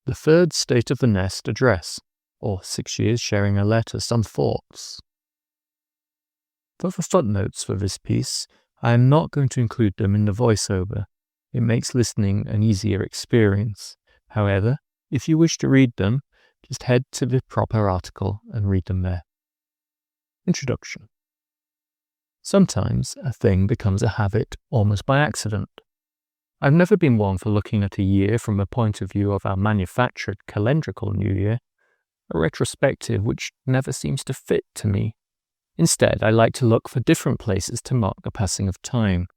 The third State of the Nest address, or 6 years sharing a letter, some thoughts. For the footnotes for this piece, I am not going to include them in the voiceover. It makes listening an easier experience. However, if you wish to read them, just head to the proper article and read them there. Introduction. Sometimes a thing becomes a habit almost by accident. I've never been one for looking at a year from the point of view of our manufactured calendrical New Year, a retrospective which never seems to fit to me. Instead, I like to look for different places to mark the passing of time.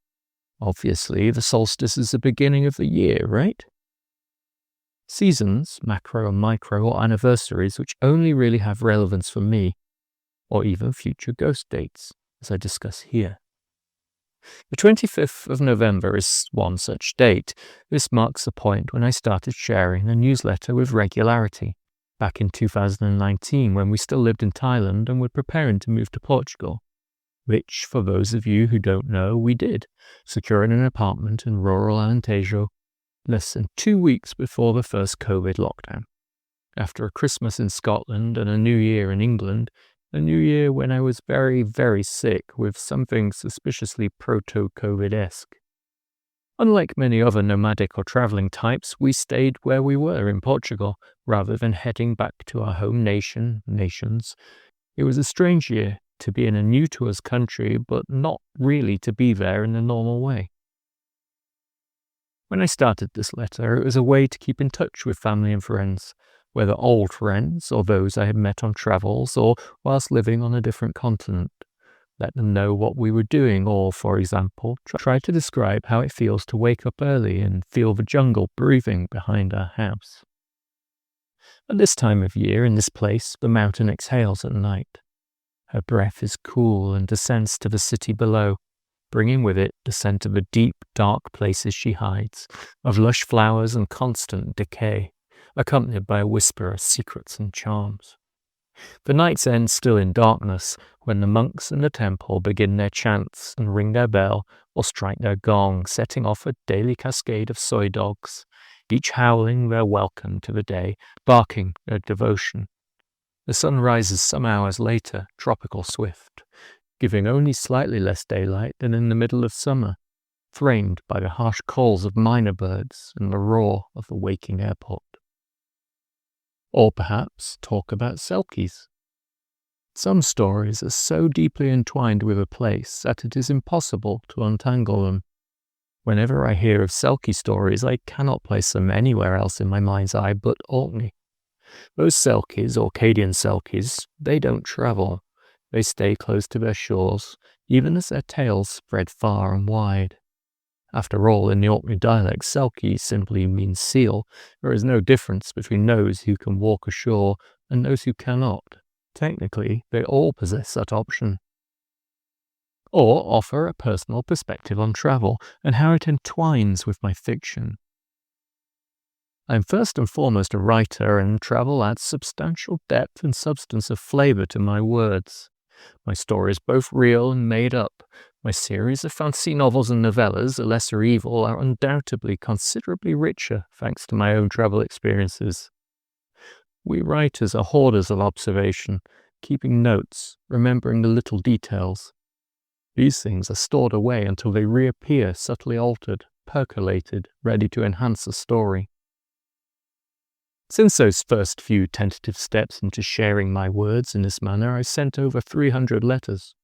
Obviously, the solstice is the beginning of the year, right? Seasons, macro and micro, are anniversaries which only really have relevance for me, or even future ghost dates, as I discuss here. The 25th of November is one such date. This marks the point when I started sharing a newsletter with regularity, back in 2019 when we still lived in Thailand and were preparing to move to Portugal, which, for those of you who don't know, we did, securing an apartment in rural Alentejo less than 2 weeks before the first COVID lockdown. After a Christmas in Scotland and a New Year in England, a New Year when I was very, very sick with something suspiciously proto-COVID-esque. Unlike many other nomadic or travelling types, we stayed where we were in Portugal, rather than heading back to our home nations. It was a strange year to be in a new-to-us country, but not really to be there in the normal way. When I started this letter, it was a way to keep in touch with family and friends, whether old friends or those I had met on travels or whilst living on a different continent. Let them know what we were doing or, for example, try to describe how it feels to wake up early and feel the jungle breathing behind our house. At this time of year, in this place, the mountain exhales at night. Her breath is cool and descends to the city below, bringing with it the scent of the deep, dark places she hides, of lush flowers and constant decay, accompanied by a whisper of secrets and charms. The nights end still in darkness when the monks in the temple begin their chants and ring their bell or strike their gong, setting off a daily cascade of soy dogs, each howling their welcome to the day, barking their devotion. The sun rises some hours later, tropical swift, giving only slightly less daylight than in the middle of summer, framed by the harsh calls of myna birds and the roar of the waking airport. Or perhaps talk about selkies. Some stories are so deeply entwined with a place that it is impossible to untangle them. Whenever I hear of selkie stories, I cannot place them anywhere else in my mind's eye but Orkney. Those selkies, Orcadian selkies, they don't travel. They stay close to their shores, even as their tails spread far and wide. After all, in the Orkney dialect, selkie simply means seal. There is no difference between those who can walk ashore and those who cannot. Technically, they all possess that option. Or offer a personal perspective on travel and how it entwines with my fiction. I'm first and foremost a writer, and travel adds substantial depth and substance of flavour to my words. My story is both real and made up. My series of fantasy novels and novellas, A Lesser Evil, are undoubtedly considerably richer thanks to my own travel experiences. We writers are hoarders of observation, keeping notes, remembering the little details. These things are stored away until they reappear subtly altered, percolated, ready to enhance a story. Since those first few tentative steps into sharing my words in this manner, I sent over 300 letters.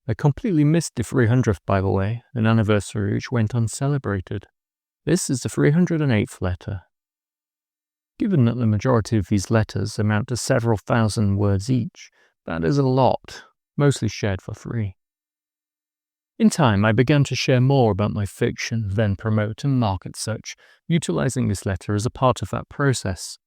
I completely missed the 300th, by the way, an anniversary which went uncelebrated. This is the 308th letter. Given that the majority of these letters amount to several thousand words each, that is a lot, mostly shared for free. In time, I began to share more about my fiction, then promote and market such, utilizing this letter as a part of that process.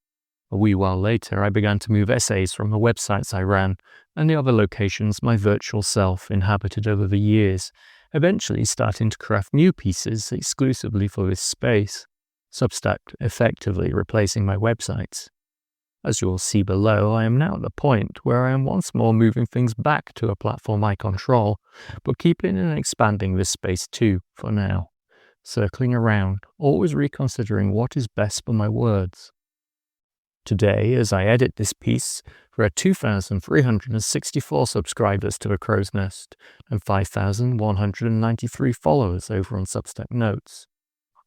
A wee while later, I began to move essays from the websites I ran and the other locations my virtual self inhabited over the years, eventually starting to craft new pieces exclusively for this space, Substack effectively replacing my websites. As you will see below, I am now at the point where I am once more moving things back to a platform I control, but keeping and expanding this space too, for now. Circling around, always reconsidering what is best for my words. Today, as I edit this piece, there are 2,364 subscribers to The Crow's Nest and 5,193 followers over on Substack Notes.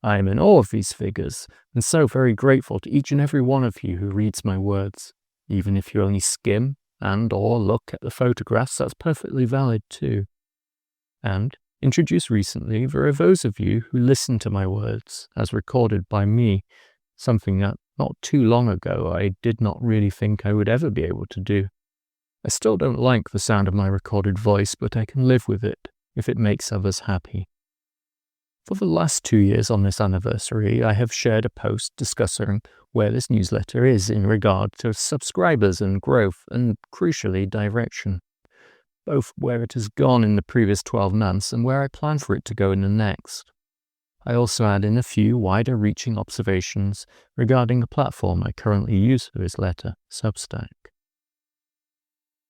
I am in awe of these figures, and so very grateful to each and every one of you who reads my words. Even if you only skim and or look at the photographs, that's perfectly valid too. And, introduced recently, there are those of you who listen to my words, as recorded by me, something that not too long ago I did not really think I would ever be able to do. I still don't like the sound of my recorded voice, but I can live with it, if it makes others happy. For the last 2 years on this anniversary, I have shared a post discussing where this newsletter is in regard to subscribers and growth, and crucially, direction. Both where it has gone in the previous 12 months and where I plan for it to go in the next. I also add in a few wider-reaching observations regarding the platform I currently use for this letter, Substack.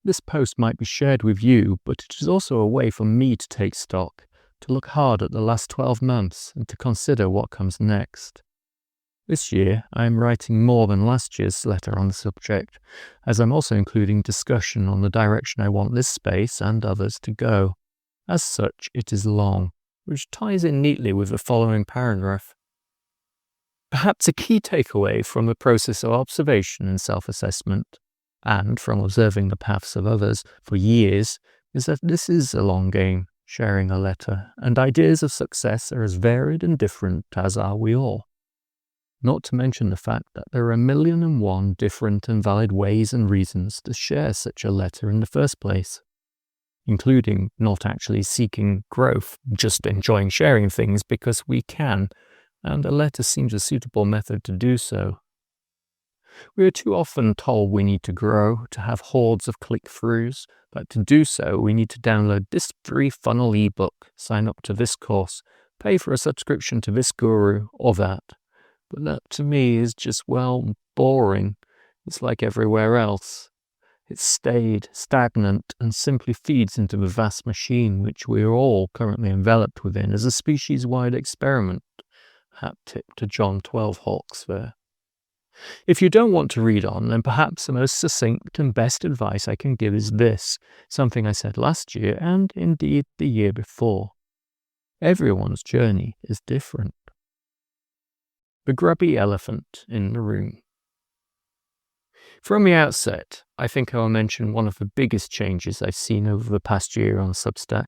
This post might be shared with you, but it is also a way for me to take stock, to look hard at the last 12 months and to consider what comes next. This year, I am writing more than last year's letter on the subject, as I'm also including discussion on the direction I want this space and others to go. As such, it is long, which ties in neatly with the following paragraph. Perhaps a key takeaway from the process of observation and self-assessment, and from observing the paths of others for years, is that this is a long game, sharing a letter, and ideas of success are as varied and different as are we all. Not to mention the fact that there are 1,000,001 different and valid ways and reasons to share such a letter in the first place, including not actually seeking growth, just enjoying sharing things because we can, and a letter seems a suitable method to do so. We are too often told we need to grow, to have hordes of click-throughs, but to do so we need to download this free funnel ebook, sign up to this course, pay for a subscription to this guru or that. But that to me is just, well, boring. It's like everywhere else. It's stagnant, and simply feeds into the vast machine which we are all currently enveloped within as a species-wide experiment. Hat tip to John 12 Hawks there. If you don't want to read on, then perhaps the most succinct and best advice I can give is this, something I said last year and indeed the year before. Everyone's journey is different. The grubby elephant in the room. From the outset, I think I will mention one of the biggest changes I've seen over the past year on Substack,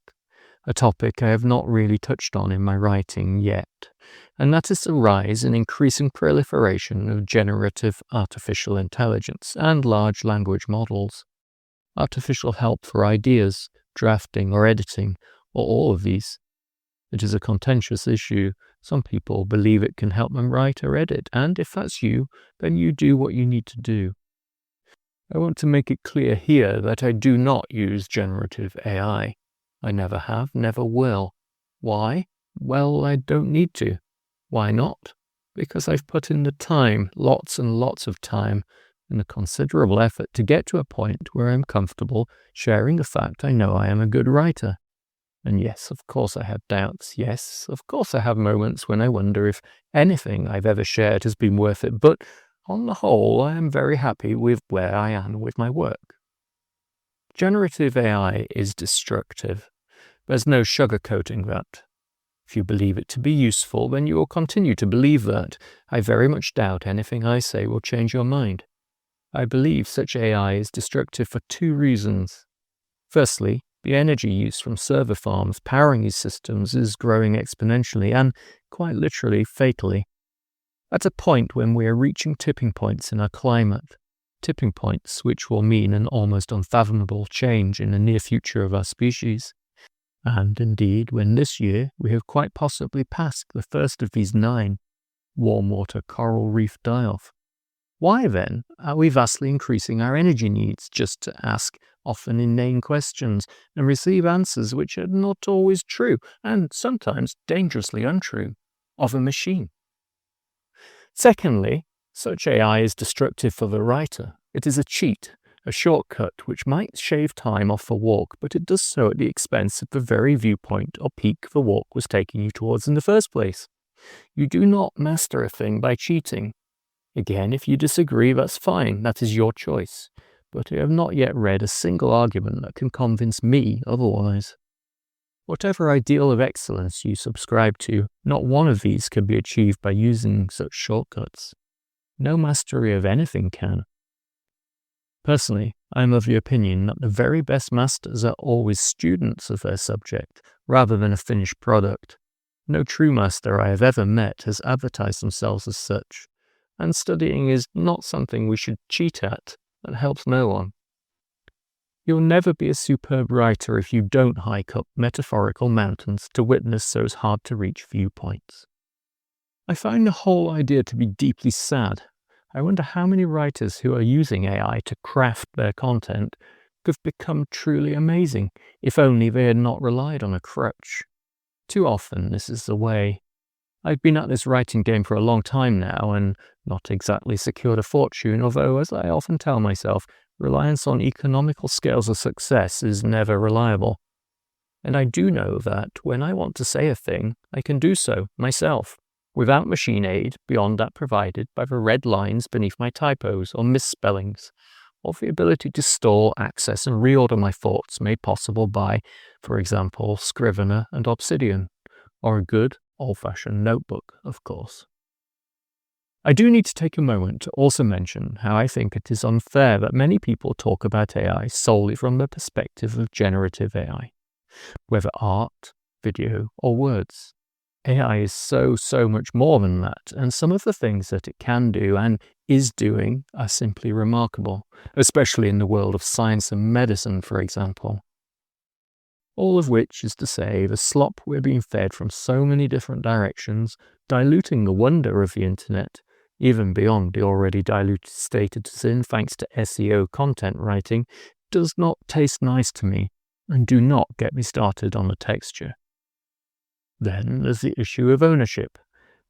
a topic I have not really touched on in my writing yet, and that is the rise and increasing proliferation of generative artificial intelligence and large language models. Artificial help for ideas, drafting or editing, or all of these. It is a contentious issue. Some people believe it can help them write or edit, and if that's you, then you do what you need to do. I want to make it clear here that I do not use generative AI. I never have, never will. Why? Well, I don't need to. Why not? Because I've put in the time, lots and lots of time, and a considerable effort to get to a point where I'm comfortable sharing the fact I know I am a good writer. And yes, of course I have doubts. Yes, of course I have moments when I wonder if anything I've ever shared has been worth it, but on the whole, I am very happy with where I am with my work. Generative AI is destructive. There's no sugarcoating that. If you believe it to be useful, then you will continue to believe that. I very much doubt anything I say will change your mind. I believe such AI is destructive for 2 reasons. Firstly, the energy use from server farms powering these systems is growing exponentially and, quite literally, fatally. At a point when we are reaching tipping points in our climate, tipping points which will mean an almost unfathomable change in the near future of our species. And indeed, when this year we have quite possibly passed the first of these 9, warm water coral reef die-off. Why then are we vastly increasing our energy needs just to ask often inane questions and receive answers which are not always true and sometimes dangerously untrue of a machine? Secondly, such AI is destructive for the writer. It is a cheat, a shortcut which might shave time off a walk, but it does so at the expense of the very viewpoint or peak the walk was taking you towards in the first place. You do not master a thing by cheating. Again, if you disagree, that's fine, that is your choice. But I have not yet read a single argument that can convince me otherwise. Whatever ideal of excellence you subscribe to, not one of these can be achieved by using such shortcuts. No mastery of anything can. Personally, I am of the opinion that the very best masters are always students of their subject, rather than a finished product. No true master I have ever met has advertised themselves as such, and studying is not something we should cheat at. That helps no one. You'll never be a superb writer if you don't hike up metaphorical mountains to witness those hard-to-reach viewpoints. I find the whole idea to be deeply sad. I wonder how many writers who are using AI to craft their content could become truly amazing, if only they had not relied on a crutch. Too often this is the way. I've been at this writing game for a long time now, and not exactly secured a fortune, although, as I often tell myself, reliance on economical scales of success is never reliable. And I do know that when I want to say a thing, I can do so myself, without machine aid beyond that provided by the red lines beneath my typos or misspellings, or the ability to store, access, and reorder my thoughts made possible by, for example, Scrivener and Obsidian, or a good, old-fashioned notebook, of course. I do need to take a moment to also mention how I think it is unfair that many people talk about AI solely from the perspective of generative AI, whether art, video, or words. AI is so much more than that, and some of the things that it can do and is doing are simply remarkable, especially in the world of science and medicine, for example. All of which is to say the slop we're being fed from so many different directions, diluting the wonder of the internet, even beyond the already diluted state it is in thanks to SEO content writing, does not taste nice to me, and do not get me started on the texture. Then there's the issue of ownership.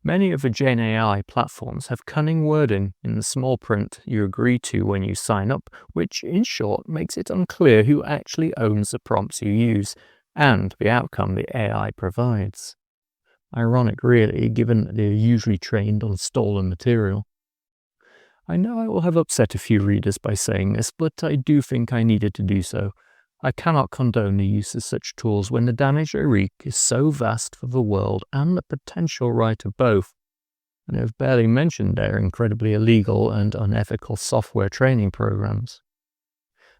Many of the Gen AI platforms have cunning wording in the small print you agree to when you sign up, which, in short, makes it unclear who actually owns the prompts you use and the outcome the AI provides. Ironic, really, given that they're usually trained on stolen material. I know I will have upset a few readers by saying this, but I do think I needed to do so. I cannot condone the use of such tools when the damage they wreak is so vast for the world and the potential right of both. And I've barely mentioned their incredibly illegal and unethical software training programs.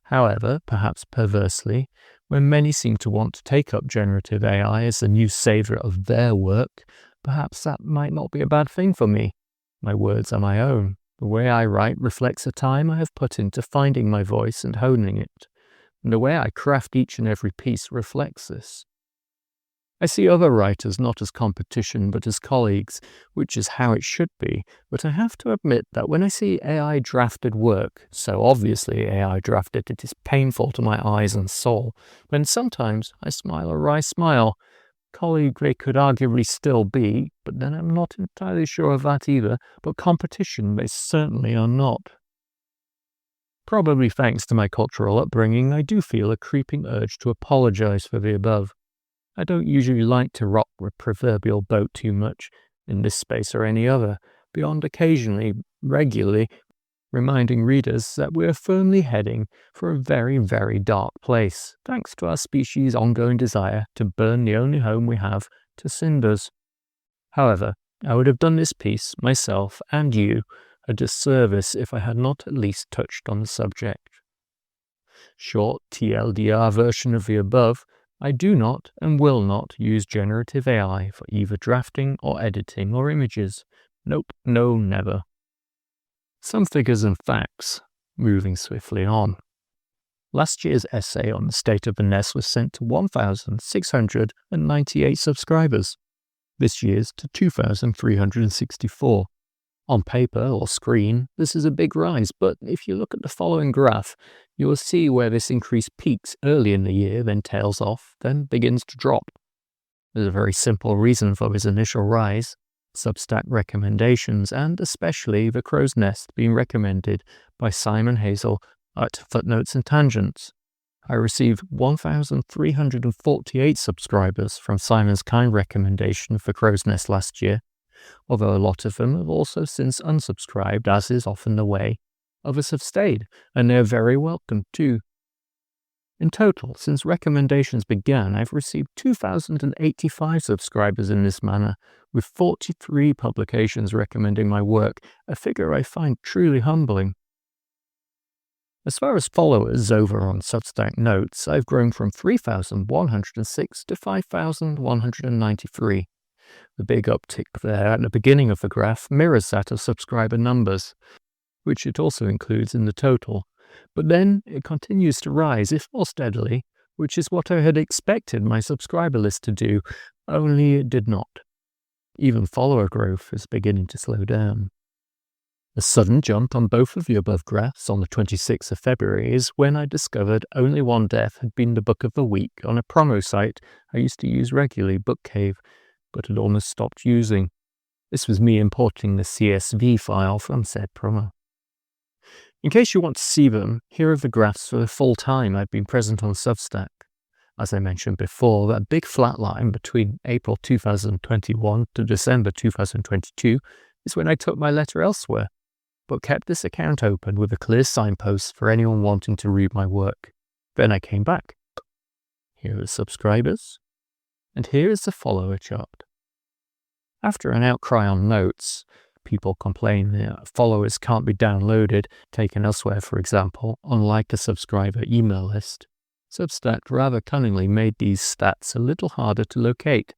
However, perhaps perversely, when many seem to want to take up generative AI as the new savior of their work, perhaps that might not be a bad thing for me. My words are my own. The way I write reflects the time I have put into finding my voice and honing it. And the way I craft each and every piece reflects this. I see other writers not as competition but as colleagues, which is how it should be, but I have to admit that when I see AI drafted work, so obviously AI drafted it is painful to my eyes and soul, when sometimes I smile a wry smile. Colleague they could arguably still be, but then I'm not entirely sure of that either, but competition they certainly are not. Probably thanks to my cultural upbringing, I do feel a creeping urge to apologize for the above. I don't usually like to rock the proverbial boat too much, in this space or any other, beyond occasionally, regularly, reminding readers that we are firmly heading for a very, very dark place, thanks to our species' ongoing desire to burn the only home we have to cinders. However, I would have done this piece, myself and you, a disservice if I had not at least touched on the subject. Short TLDR version of the above, I do not and will not use generative AI for either drafting or editing or images. Nope, no, never. Some figures and facts, moving swiftly on. Last year's essay on the state of the NES was sent to 1,698 subscribers. This year's to 2,364. On paper or screen, this is a big rise, but if you look at the following graph, you will see where this increase peaks early in the year, then tails off, then begins to drop. There's a very simple reason for this initial rise: Substack recommendations, and especially The Crow's Nest being recommended by Simon Hazel at Footnotes and Tangents. I received 1,348 subscribers from Simon's kind recommendation for Crow's Nest last year, although a lot of them have also since unsubscribed, as is often the way. Others have stayed, and they're very welcome too. In total, since recommendations began, I've received 2,085 subscribers in this manner, with 43 publications recommending my work, a figure I find truly humbling. As far as followers over on Substack Notes, I've grown from 3,106 to 5,193. The big uptick there at the beginning of the graph mirrors that of subscriber numbers, which it also includes in the total. But then it continues to rise, if more steadily, which is what I had expected my subscriber list to do, only it did not. Even follower growth is beginning to slow down. A sudden jump on both of the above graphs on the 26th of February is when I discovered only one death had been the book of the week on a promo site I used to use regularly, Bookcave, but had almost stopped using. This was me importing the CSV file from said promo. In case you want to see them, here are the graphs for the full time I've been present on Substack. As I mentioned before, that big flat line between April 2021 to December 2022 is when I took my letter elsewhere, but kept this account open with a clear signpost for anyone wanting to read my work. Then I came back. Here are the subscribers, and here is the follower chart. After an outcry on Notes, people complain that followers can't be downloaded, taken elsewhere for example, unlike a subscriber email list. Substack rather cunningly made these stats a little harder to locate.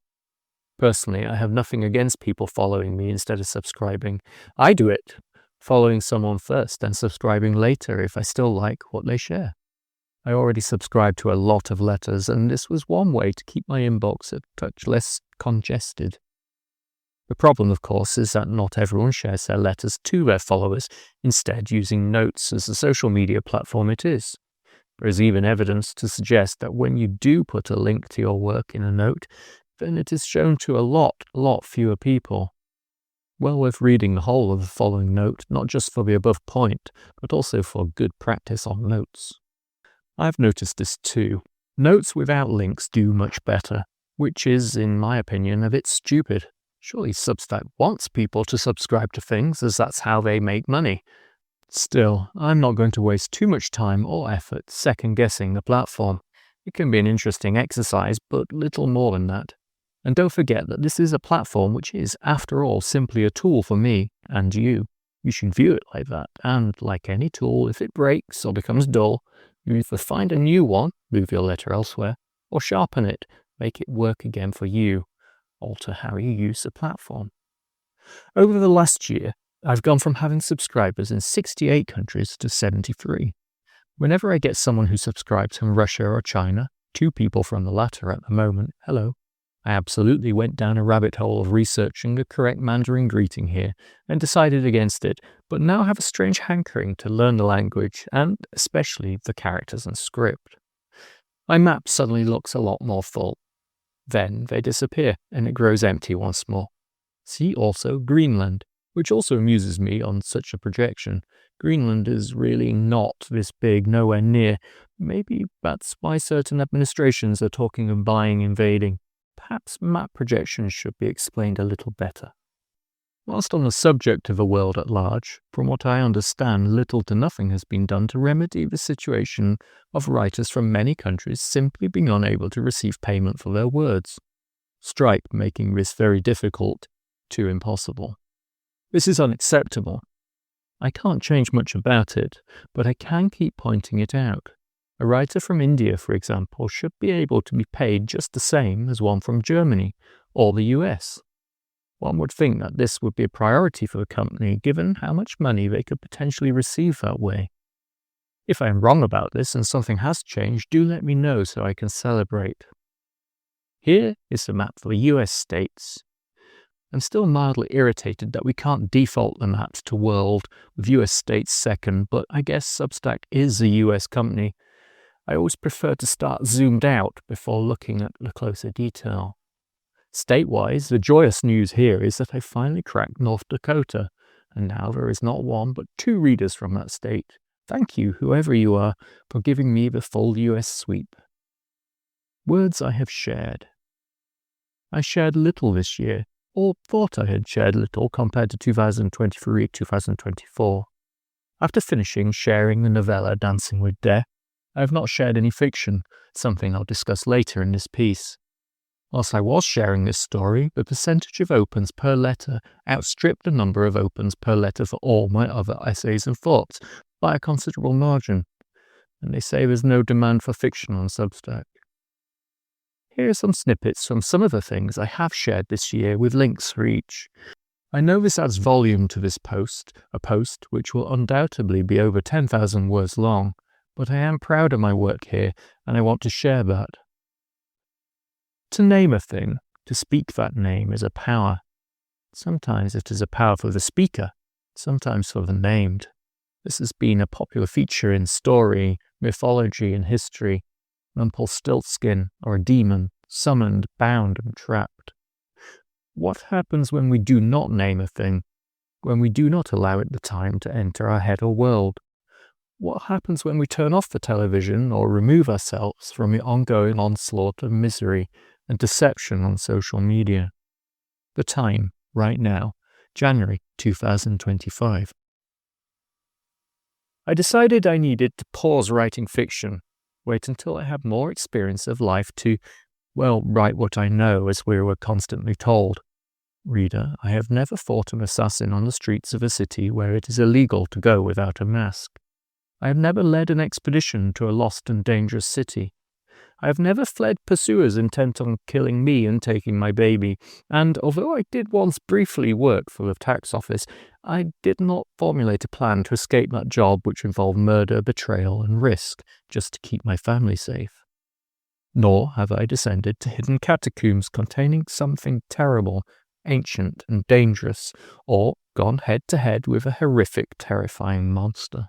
Personally, I have nothing against people following me instead of subscribing. I do it, following someone first and subscribing later if I still like what they share. I already subscribe to a lot of letters, and this was one way to keep my inbox a touch less congested. The problem, of course, is that not everyone shares their letters to their followers, instead using Notes as the social media platform it is. There is even evidence to suggest that when you do put a link to your work in a note, then it is shown to a lot fewer people. Well worth reading the whole of the following note, not just for the above point, but also for good practice on Notes. I've noticed this too. Notes without links do much better, which is, in my opinion, a bit stupid. Surely Substack wants people to subscribe to things, as that's how they make money. Still, I'm not going to waste too much time or effort second-guessing the platform. It can be an interesting exercise, but little more than that. And don't forget that this is a platform which is, after all, simply a tool for me and you. You should view it like that, and like any tool, if it breaks or becomes dull, you either find a new one, move your letter elsewhere, or sharpen it, make it work again for you. Alter how you use the platform. Over the last year, I've gone from having subscribers in 68 countries to 73. Whenever I get someone who subscribes from Russia or China, 2 people from the latter at the moment, hello, I absolutely went down a rabbit hole of researching the correct Mandarin greeting here and decided against it, but now have a strange hankering to learn the language and especially the characters and script. My map suddenly looks a lot more full. Then they disappear, and it grows empty once more. See also Greenland, which also amuses me on such a projection. Greenland is really not this big, nowhere near. Maybe that's why certain administrations are talking of buying invading. Perhaps map projections should be explained a little better. Whilst on the subject of the world at large, from what I understand, little to nothing has been done to remedy the situation of writers from many countries simply being unable to receive payment for their words. Strike making this very difficult to impossible. This is unacceptable. I can't change much about it, but I can keep pointing it out. A writer from India, for example, should be able to be paid just the same as one from Germany or the US. One would think that this would be a priority for the company, given how much money they could potentially receive that way. If I am wrong about this and something has changed, do let me know so I can celebrate. Here is the map for the US states. I'm still mildly irritated that we can't default the maps to world, with US states second, but I guess Substack is a US company. I always prefer to start zoomed out before looking at the closer detail. State-wise, the joyous news here is that I finally cracked North Dakota, and now there is not one but 2 readers from that state. Thank you, whoever you are, for giving me the full US sweep. Words I have shared. I shared little this year, or thought I had shared little compared to 2023-2024. After finishing sharing the novella Dancing with Death, I have not shared any fiction, something I'll discuss later in this piece. Whilst I was sharing this story, the percentage of opens per letter outstripped the number of opens per letter for all my other essays and thoughts by a considerable margin, and they say there's no demand for fiction on Substack. Here are some snippets from some of the things I have shared this year with links for each. I know this adds volume to this post, a post which will undoubtedly be over 10,000 words long, but I am proud of my work here and I want to share that. To name a thing, to speak that name is a power. Sometimes it is a power for the speaker, sometimes for the named. This has been a popular feature in story, mythology, and history. Rumpelstiltskin, or a demon, summoned, bound, and trapped. What happens when we do not name a thing? When we do not allow it the time to enter our head or world? What happens when we turn off the television or remove ourselves from the ongoing onslaught of misery and deception on social media? The time, right now, January 2025. I decided I needed to pause writing fiction, wait until I had more experience of life to, write what I know as we were constantly told. Reader, I have never fought an assassin on the streets of a city where it is illegal to go without a mask. I have never led an expedition to a lost and dangerous city. I have never fled pursuers intent on killing me and taking my baby, and although I did once briefly work for the tax office, I did not formulate a plan to escape that job which involved murder, betrayal, and risk just to keep my family safe. Nor have I descended to hidden catacombs containing something terrible, ancient, and dangerous, or gone head-to-head with a horrific, terrifying monster.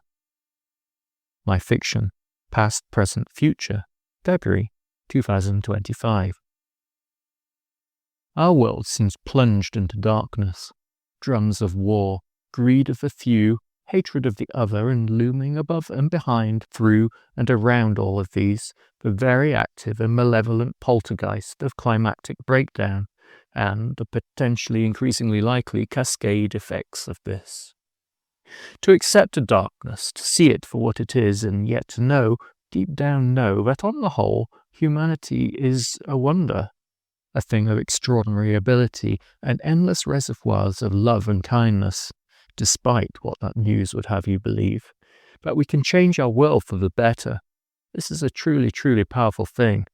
My fiction, Past, Present, Future, February 2025. Our world seems plunged into darkness. Drums of war, greed of the few, hatred of the other, and looming above and behind, through and around all of these, the very active and malevolent poltergeist of climactic breakdown, and the potentially increasingly likely cascade effects of this. To accept the darkness, to see it for what it is, and yet to know, deep down know, that on the whole, humanity is a wonder, a thing of extraordinary ability and endless reservoirs of love and kindness, despite what that news would have you believe. But we can change our world for the better. This is a truly, truly powerful thing,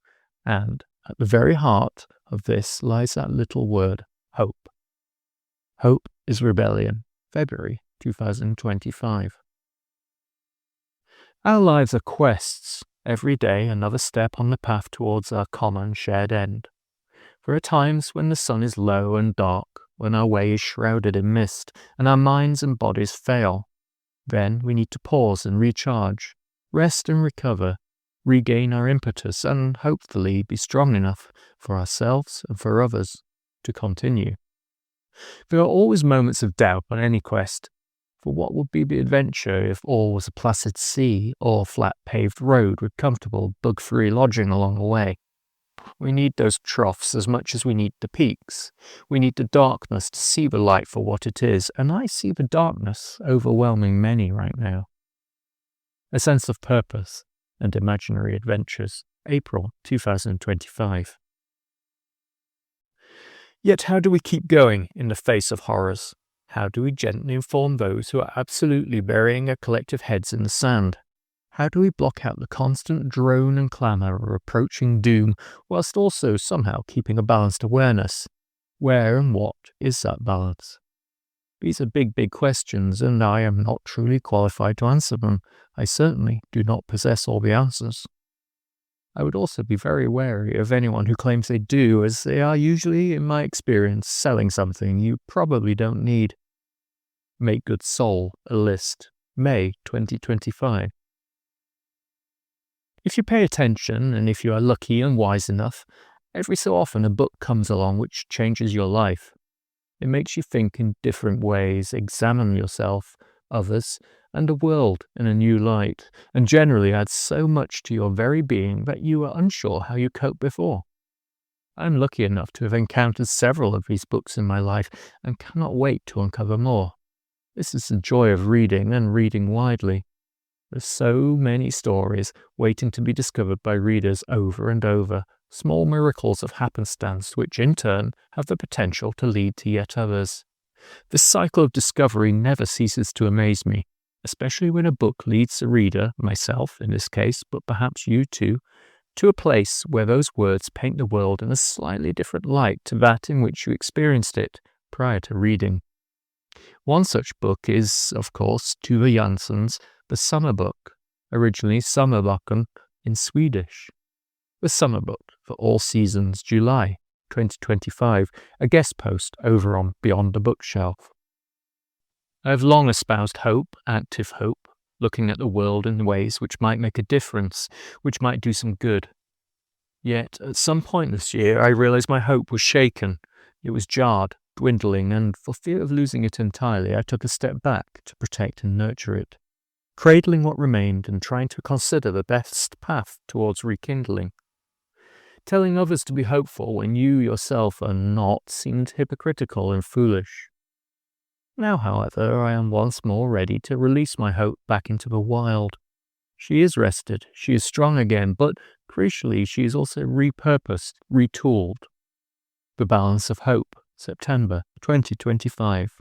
and at the very heart of this lies that little word, hope. Hope is rebellion, February 2025. Our lives are quests, every day another step on the path towards our common shared end. There are times when the sun is low and dark, when our way is shrouded in mist, and our minds and bodies fail. Then we need to pause and recharge, rest and recover, regain our impetus, and hopefully be strong enough for ourselves and for others to continue. There are always moments of doubt on any quest. For what would be the adventure if all was a placid sea or flat paved road with comfortable, bug-free lodging along the way? We need those troughs as much as we need the peaks. We need the darkness to see the light for what it is, and I see the darkness overwhelming many right now. A sense of purpose and imaginary adventures, April 2025. Yet how do we keep going in the face of horrors? How do we gently inform those who are absolutely burying their collective heads in the sand? How do we block out the constant drone and clamour of approaching doom, whilst also somehow keeping a balanced awareness? Where and what is that balance? These are big, big questions, and I am not truly qualified to answer them. I certainly do not possess all the answers. I would also be very wary of anyone who claims they do, as they are usually, in my experience, selling something you probably don't need. Make Good Soul, a list, May 2025. If you pay attention, and if you are lucky and wise enough, every so often a book comes along which changes your life. It makes you think in different ways, examine yourself, others, and the world in a new light, and generally adds so much to your very being that you are unsure how you coped before. I'm lucky enough to have encountered several of these books in my life and cannot wait to uncover more. This is the joy of reading and reading widely. There's so many stories waiting to be discovered by readers over and over, small miracles of happenstance which in turn have the potential to lead to yet others. This cycle of discovery never ceases to amaze me, especially when a book leads the reader, myself in this case, but perhaps you too, to a place where those words paint the world in a slightly different light to that in which you experienced it prior to reading. One such book is, of course, Tuve Jansson's The Summer Book, originally Sommarboken in Swedish. The Summer Book for All Seasons, July 2025, a guest post over on Beyond the Bookshelf. I have long espoused hope, active hope, looking at the world in ways which might make a difference, which might do some good. Yet, at some point this year, I realized my hope was shaken. It was jarred, dwindling, and for fear of losing it entirely, I took a step back to protect and nurture it, cradling what remained and trying to consider the best path towards rekindling. Telling others to be hopeful when you yourself are not seemed hypocritical and foolish. Now, however, I am once more ready to release my hope back into the wild. She is rested, she is strong again, but crucially, she is also repurposed, retooled. The Balance of Hope, September 2025.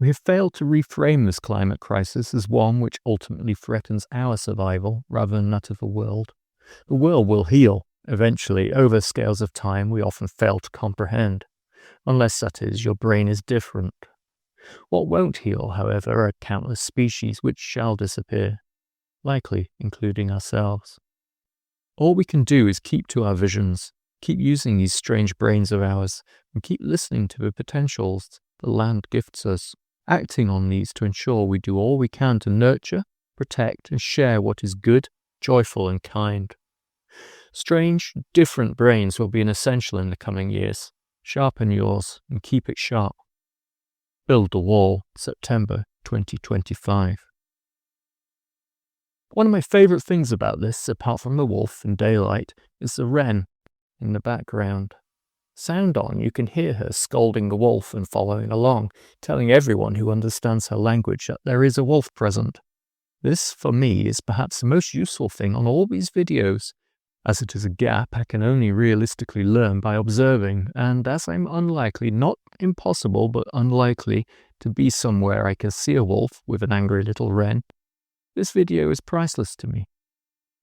We have failed to reframe this climate crisis as one which ultimately threatens our survival rather than that of the world. The world will heal, eventually, over scales of time we often fail to comprehend. Unless, that is, your brain is different. What won't heal, however, are countless species which shall disappear, likely including ourselves. All we can do is keep to our visions, keep using these strange brains of ours, and keep listening to the potentials the land gifts us, acting on these to ensure we do all we can to nurture, protect, and share what is good, joyful, and kind. Strange, different brains will be an essential in the coming years. Sharpen yours and keep it sharp. Build the Wall, September 2025. One of my favourite things about this, apart from the wolf and daylight, is the wren in the background. Sound on, you can hear her scolding the wolf and following along, telling everyone who understands her language that there is a wolf present. This, for me, is perhaps the most useful thing on all these videos. As it is a gap I can only realistically learn by observing, and as I'm unlikely, not impossible, but unlikely, to be somewhere I can see a wolf with an angry little wren, this video is priceless to me.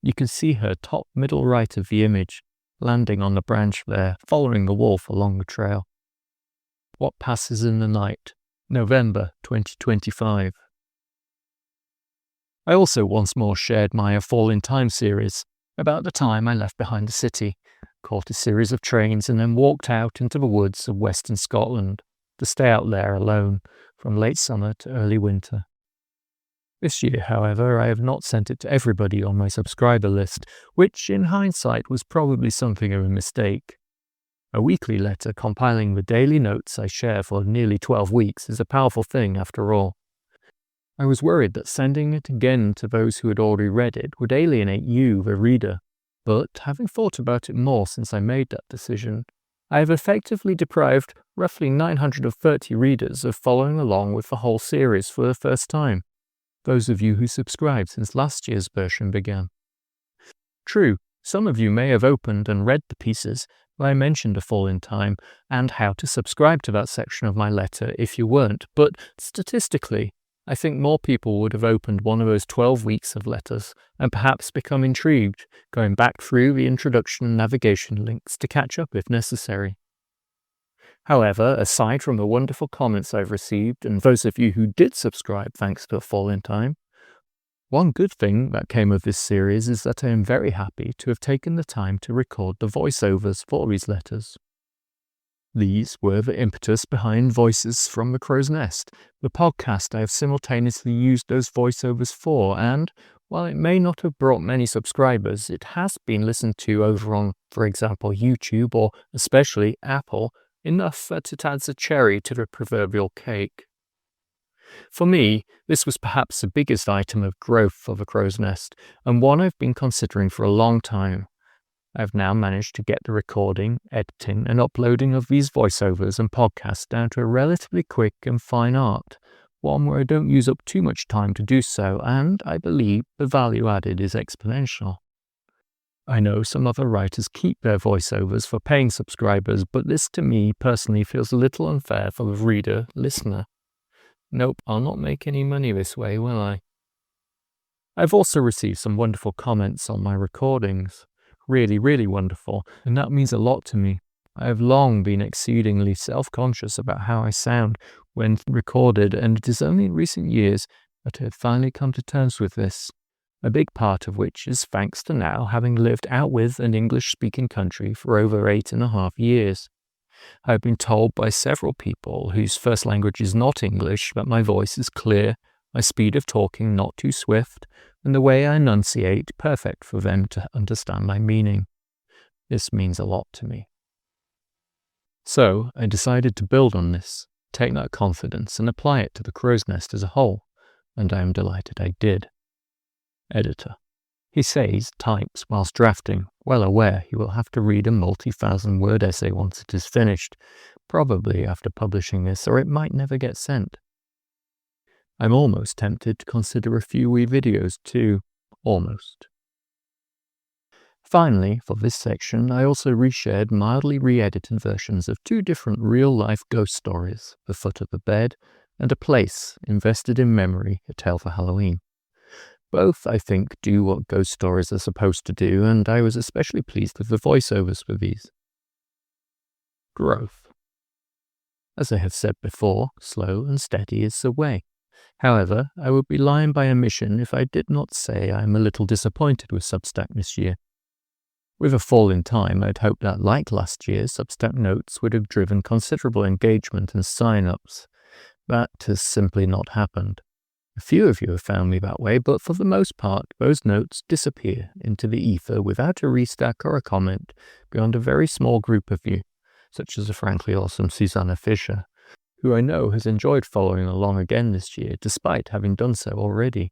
You can see her top middle right of the image, landing on the branch there, following the wolf along the trail. What Passes in the Night, November 2025. I also once more shared my A Fall in Time series, about the time I left behind the city, caught a series of trains and then walked out into the woods of western Scotland to stay out there alone from late summer to early winter. This year, however, I have not sent it to everybody on my subscriber list, which in hindsight was probably something of a mistake. A weekly letter compiling the daily notes I share for nearly 12 weeks is a powerful thing after all. I was worried that sending it again to those who had already read it would alienate you, the reader, but having thought about it more since I made that decision, I have effectively deprived roughly 930 readers of following along with the whole series for the first time, those of you who subscribed since last year's version began. True, some of you may have opened and read the pieces where I mentioned A Fall in Time and how to subscribe to that section of my letter if you weren't, but statistically, I think more people would have opened one of those 12 weeks of letters and perhaps become intrigued, going back through the introduction and navigation links to catch up if necessary. However, aside from the wonderful comments I've received and those of you who did subscribe thanks to A Fall in Time, one good thing that came of this series is that I am very happy to have taken the time to record the voiceovers for these letters. These were the impetus behind Voices from the Crow's Nest, the podcast I have simultaneously used those voiceovers for, and while it may not have brought many subscribers, it has been listened to over on, for example, YouTube or especially Apple, enough that it adds a cherry to the proverbial cake. For me, this was perhaps the biggest item of growth for the Crow's Nest, and one I've been considering for a long time. I've now managed to get the recording, editing, and uploading of these voiceovers and podcasts down to a relatively quick and fine art, one where I don't use up too much time to do so, and I believe the value added is exponential. I know some other writers keep their voiceovers for paying subscribers, but this to me personally feels a little unfair for the reader-listener. Nope, I'll not make any money this way, will I? I've also received some wonderful comments on my recordings. Really, really wonderful, and that means a lot to me. I have long been exceedingly self-conscious about how I sound when recorded, and it is only in recent years that I have finally come to terms with this. A big part of which is thanks to now having lived out with an English-speaking country for over 8.5 years. I've been told by several people whose first language is not English that my voice is clear, my speed of talking not too swift, and the way I enunciate perfect for them to understand my meaning. This means a lot to me. So I decided to build on this, take that confidence and apply it to the Crow's Nest as a whole, and I am delighted I did. Editor. He says, types whilst drafting, well aware he will have to read a multi-thousand-word essay once it is finished, probably after publishing this, or it might never get sent. I'm almost tempted to consider a few wee videos too. Almost. Finally, for this section, I also reshared mildly re-edited versions of 2 different real-life ghost stories, The Foot of the Bed and A Place Invested in Memory, A Tale for Halloween. Both, I think, do what ghost stories are supposed to do, and I was especially pleased with the voiceovers for these. Growth. As I have said before, slow and steady is the way. However, I would be lying by omission if I did not say I am a little disappointed with Substack this year. With a fall in time, I'd hoped that, like last year, Substack Notes would have driven considerable engagement and sign-ups. That has simply not happened. A few of you have found me that way, but for the most part, those notes disappear into the ether without a restack or a comment beyond a very small group of you, such as the frankly awesome Susanna Fisher, who I know has enjoyed following along again this year, despite having done so already.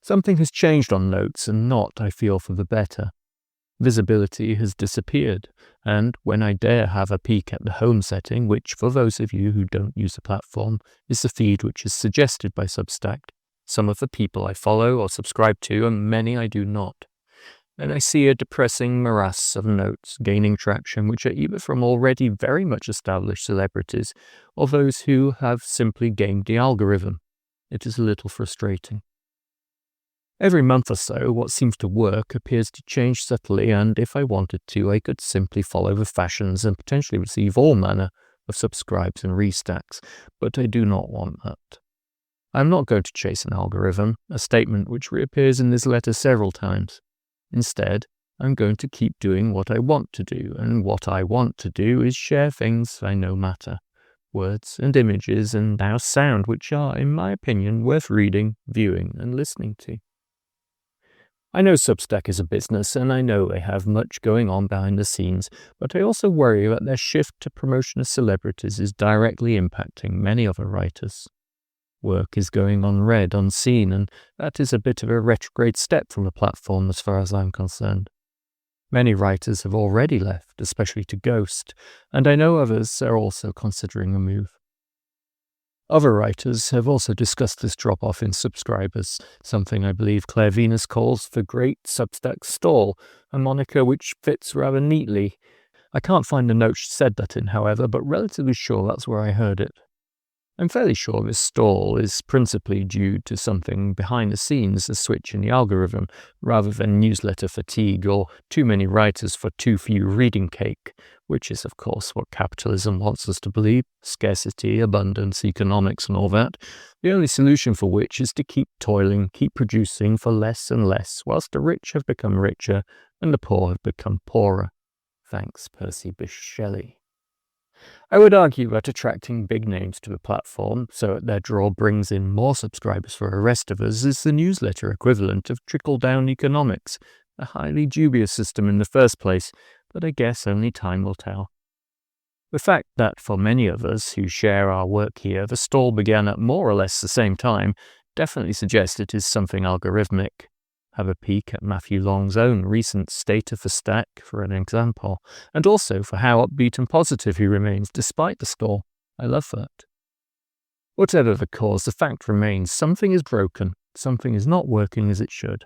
Something has changed on Notes, and not, I feel, for the better. Visibility has disappeared, and when I dare have a peek at the home setting, which, for those of you who don't use the platform, is the feed which is suggested by Substack, some of the people I follow or subscribe to, and many I do not, then I see a depressing morass of notes gaining traction which are either from already very much established celebrities or those who have simply gamed the algorithm. It is a little frustrating. Every month or so, what seems to work appears to change subtly, and if I wanted to, I could simply follow the fashions and potentially receive all manner of subscribes and restacks, but I do not want that. I am not going to chase an algorithm, a statement which reappears in this letter several times. Instead, I'm going to keep doing what I want to do, and what I want to do is share things I know matter. Words and images and now sound which are, in my opinion, worth reading, viewing, and listening to. I know Substack is a business, and I know they have much going on behind the scenes, but I also worry that their shift to promotion of celebrities is directly impacting many other writers. Work is going unread, unseen, and that is a bit of a retrograde step from the platform as far as I'm concerned. Many writers have already left, especially to Ghost, and I know others are also considering a move. Other writers have also discussed this drop-off in subscribers, something I believe Claire Venus calls the Great Substack Stall, a moniker which fits rather neatly. I can't find the note she said that in, however, but relatively sure that's where I heard it. I'm fairly sure this stall is principally due to something behind the scenes, a switch in the algorithm, rather than newsletter fatigue or too many writers for too few reading cake, which is of course what capitalism wants us to believe, scarcity, abundance, economics and all that, the only solution for which is to keep toiling, keep producing for less and less, whilst the rich have become richer and the poor have become poorer. Thanks, Percy Bysshe Shelley. I would argue that attracting big names to the platform, so that their draw brings in more subscribers for the rest of us, is the newsletter equivalent of trickle-down economics, a highly dubious system in the first place, but I guess only time will tell. The fact that for many of us who share our work here, the stall began at more or less the same time, definitely suggests it is something algorithmic. Have a peek at Matthew Long's own recent State of the Stack for an example, and also for how upbeat and positive he remains despite the storm. I love that. Whatever the cause, the fact remains something is broken, something is not working as it should.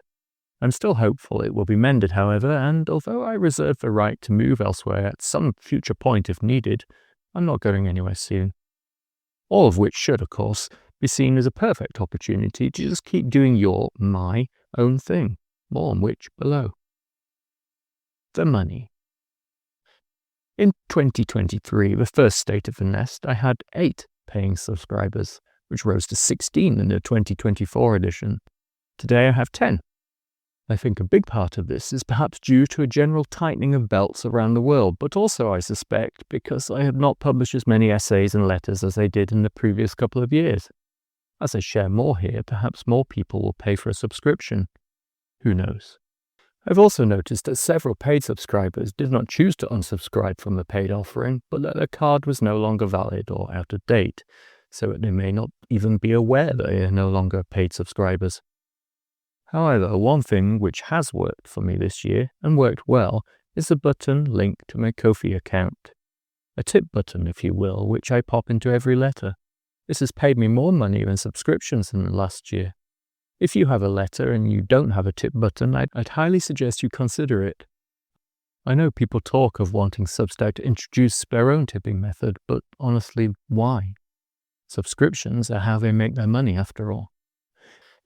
I'm still hopeful it will be mended, however, and although I reserve the right to move elsewhere at some future point if needed, I'm not going anywhere soon. All of which should, of course, be seen as a perfect opportunity to just keep doing my own thing, more on which below. The money. In 2023, the first State of the Nest, I had 8 paying subscribers, which rose to 16 in the 2024 edition. Today I have 10. I think a big part of this is perhaps due to a general tightening of belts around the world, but also, I suspect, because I have not published as many essays and letters as I did in the previous couple of years. As I share more here, perhaps more people will pay for a subscription. Who knows? I've also noticed that several paid subscribers did not choose to unsubscribe from the paid offering, but that their card was no longer valid or out of date, so that they may not even be aware that they are no longer paid subscribers. However, one thing which has worked for me this year, and worked well, is the button linked to my Ko-fi account. A tip button, if you will, which I pop into every letter. This has paid me more money than subscriptions in the last year. If you have a letter and you don't have a tip button, I'd highly suggest you consider it. I know people talk of wanting Substack to introduce their own tipping method, but honestly, why? Subscriptions are how they make their money after all.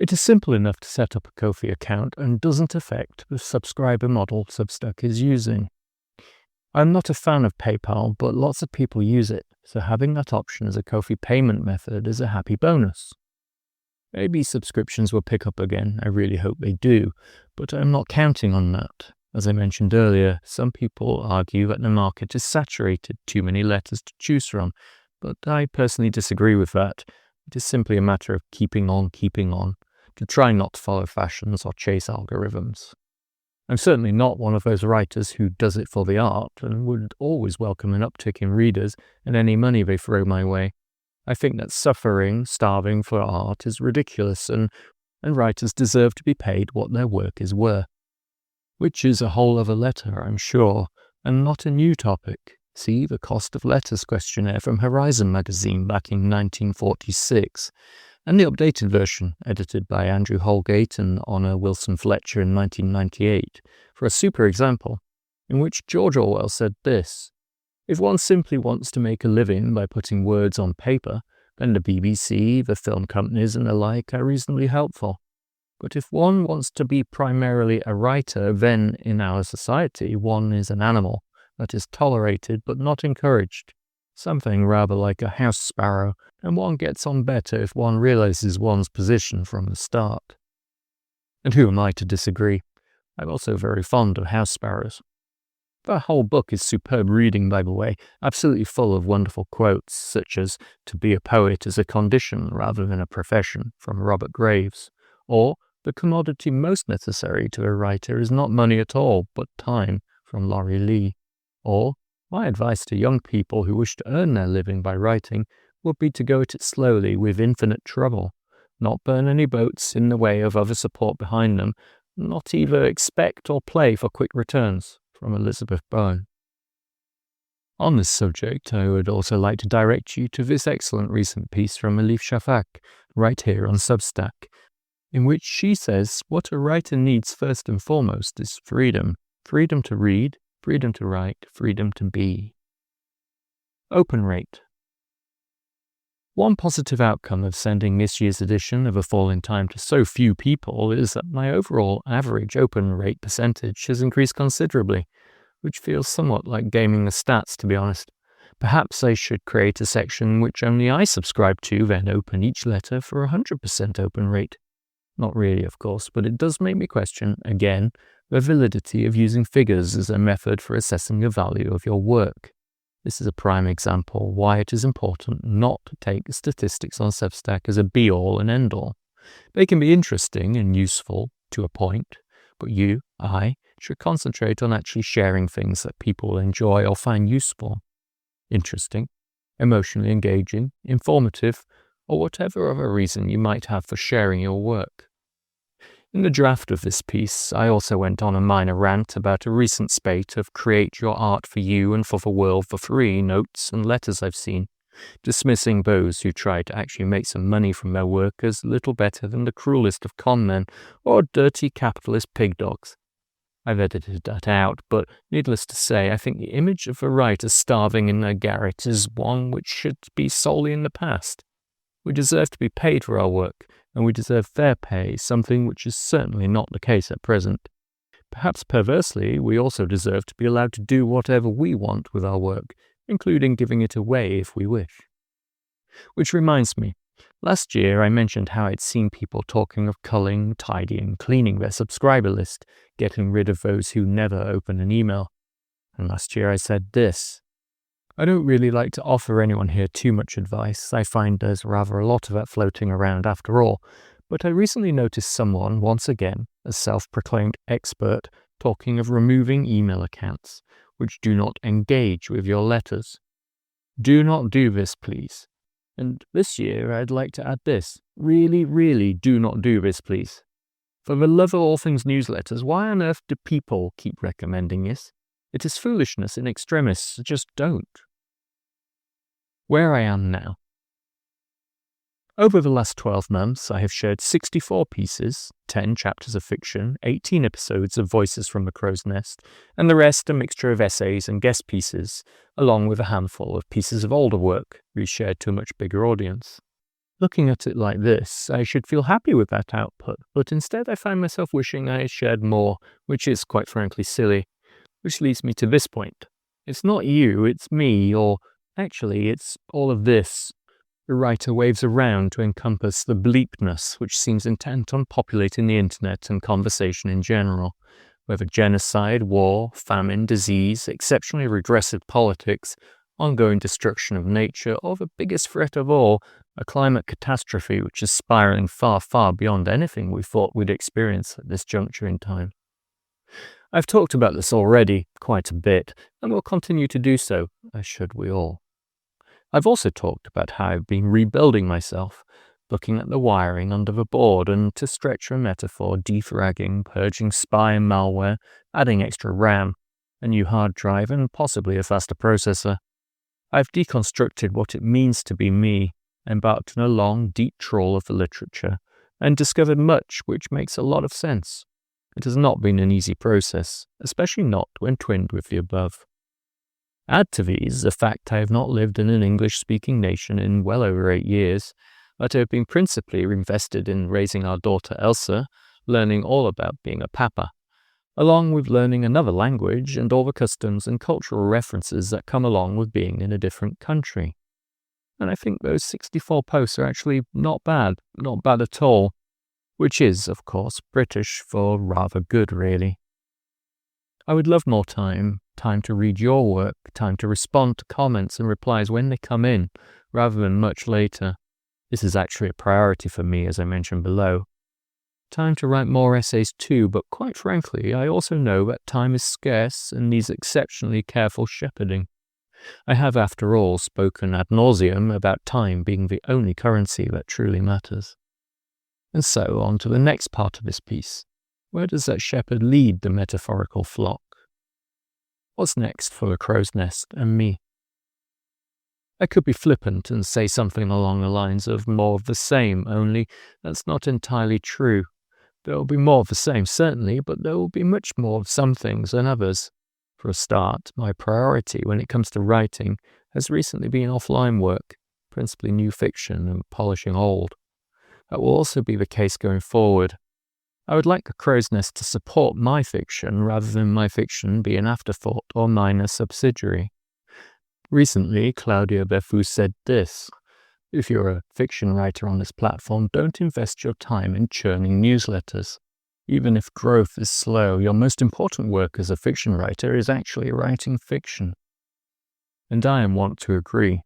It is simple enough to set up a Ko-fi account and doesn't affect the subscriber model Substack is using. I'm not a fan of PayPal, but lots of people use it, so having that option as a Ko-fi payment method is a happy bonus. Maybe subscriptions will pick up again, I really hope they do, but I'm not counting on that. As I mentioned earlier, some people argue that the market is saturated, too many letters to choose from, but I personally disagree with that. It is simply a matter of keeping on, to try not to follow fashions or chase algorithms. I'm certainly not one of those writers who does it for the art and would always welcome an uptick in readers and any money they throw my way. I think that starving for art is ridiculous and writers deserve to be paid what their work is worth. Which is a whole other letter, I'm sure, and not a new topic. See the Cost of Letters questionnaire from Horizon magazine back in 1946. And the updated version, edited by Andrew Holgate and Honor Wilson Fletcher in 1998, for a super example, in which George Orwell said this: "If one simply wants to make a living by putting words on paper, then the BBC, the film companies and the like are reasonably helpful. But if one wants to be primarily a writer, then, in our society, one is an animal that is tolerated but not encouraged. Something rather like a house sparrow, and one gets on better if one realizes one's position from the start." And who am I to disagree? I'm also very fond of house sparrows. The whole book is superb reading, by the way, absolutely full of wonderful quotes, such as "to be a poet is a condition rather than a profession" from Robert Graves, or "the commodity most necessary to a writer is not money at all, but time" from Laurie Lee, or "my advice to young people who wish to earn their living by writing would be to go at it slowly with infinite trouble, not burn any boats in the way of other support behind them, not either expect or play for quick returns," from Elizabeth Bowen. On this subject, I would also like to direct you to this excellent recent piece from Elif Shafak, right here on Substack, in which she says what a writer needs first and foremost is freedom. Freedom to read, freedom to write, freedom to be. Open rate. One positive outcome of sending this year's edition of A Fall in Time to so few people is that my overall average open rate percentage has increased considerably, which feels somewhat like gaming the stats, to be honest. Perhaps I should create a section which only I subscribe to, then open each letter for 100% open rate. Not really, of course, but it does make me question, again, the validity of using figures as a method for assessing the value of your work. This is a prime example why it is important not to take statistics on Substack as a be-all and end-all. They can be interesting and useful to a point, but I, should concentrate on actually sharing things that people will enjoy or find useful, interesting, emotionally engaging, informative, or whatever other reason you might have for sharing your work. In the draft of this piece, I also went on a minor rant about a recent spate of create your art for you and for the world for free notes and letters I've seen, dismissing those who try to actually make some money from their work as little better than the cruelest of con men or dirty capitalist pig dogs. I've edited that out, but needless to say, I think the image of a writer starving in their garret is one which should be solely in the past. We deserve to be paid for our work, and we deserve fair pay, something which is certainly not the case at present. Perhaps perversely, we also deserve to be allowed to do whatever we want with our work, including giving it away if we wish. Which reminds me, last year I mentioned how I'd seen people talking of culling, tidying, cleaning their subscriber list, getting rid of those who never open an email. And last year I said this: I don't really like to offer anyone here too much advice. I find there's rather a lot of that floating around after all. But I recently noticed someone, once again, a self-proclaimed expert, talking of removing email accounts, which do not engage with your letters. Do not do this, please. And this year I'd like to add this: really, really do not do this, please. For the love of all things newsletters, why on earth do people keep recommending this? It is foolishness in extremis, just don't. Where I am now. Over the last 12 months, I have shared 64 pieces, 10 chapters of fiction, 18 episodes of Voices from the Crow's Nest, and the rest a mixture of essays and guest pieces, along with a handful of pieces of older work, reshared to a much bigger audience. Looking at it like this, I should feel happy with that output, but instead I find myself wishing I had shared more, which is quite frankly silly. Which leads me to this point. It's not you, it's me, or actually it's all of this. The writer waves around to encompass the bleepness which seems intent on populating the internet and conversation in general, whether genocide, war, famine, disease, exceptionally regressive politics, ongoing destruction of nature, or the biggest threat of all, a climate catastrophe which is spiraling far, far beyond anything we thought we'd experience at this juncture in time. I've talked about this already quite a bit, and will continue to do so, as should we all. I've also talked about how I've been rebuilding myself, looking at the wiring under the board and, to stretch a metaphor, defragging, purging spy and malware, adding extra RAM, a new hard drive and possibly a faster processor. I've deconstructed what it means to be me, embarked on a long, deep trawl of the literature, and discovered much which makes a lot of sense. It has not been an easy process, especially not when twinned with the above. Add to these the fact I have not lived in an English-speaking nation in well over 8 years, that I have been principally invested in raising our daughter Elsa, learning all about being a papa, along with learning another language and all the customs and cultural references that come along with being in a different country. And I think those 64 posts are actually not bad at all, which is, of course, British for rather good, really. I would love more time to read your work, time to respond to comments and replies when they come in, rather than much later. This is actually a priority for me, as I mentioned below. Time to write more essays too, but quite frankly, I also know that time is scarce and needs exceptionally careful shepherding. I have, after all, spoken ad nauseum about time being the only currency that truly matters. And so on to the next part of this piece. Where does that shepherd lead the metaphorical flock? What's next for the Crow's Nest and me? I could be flippant and say something along the lines of more of the same, only that's not entirely true. There will be more of the same, certainly, but there will be much more of some things than others. For a start, my priority when it comes to writing has recently been offline work, principally new fiction and polishing old. That will also be the case going forward. I would like the Crow's Nest to support my fiction rather than my fiction be an afterthought or myna subsidiary. Recently, Claudia Beffu said this: if you're a fiction writer on this platform, don't invest your time in churning newsletters. Even if growth is slow, your most important work as a fiction writer is actually writing fiction. And I am wont to agree.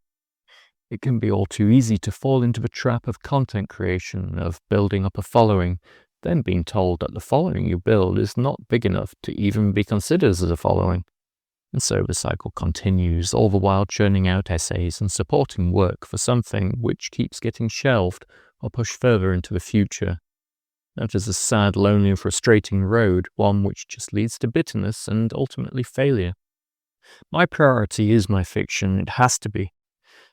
It can be all too easy to fall into the trap of content creation, of building up a following, then being told that the following you build is not big enough to even be considered as a following. And so the cycle continues, all the while churning out essays and supporting work for something which keeps getting shelved or pushed further into the future. That is a sad, lonely and frustrating road, one which just leads to bitterness and ultimately failure. My priority is my fiction, it has to be,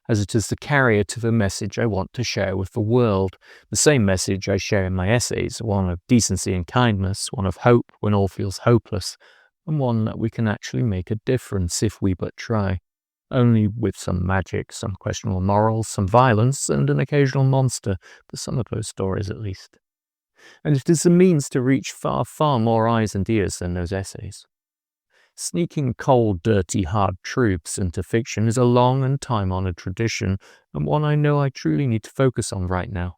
as it is the carrier to the message I want to share with the world, the same message I share in my essays, one of decency and kindness, one of hope when all feels hopeless, and one that we can actually make a difference if we but try. Only with some magic, some questionable morals, some violence, and an occasional monster, for some of those stories at least. And it is a means to reach far, far more eyes and ears than those essays. Sneaking cold, dirty, hard truths into fiction is a long and time-honored tradition, and one I know I truly need to focus on right now.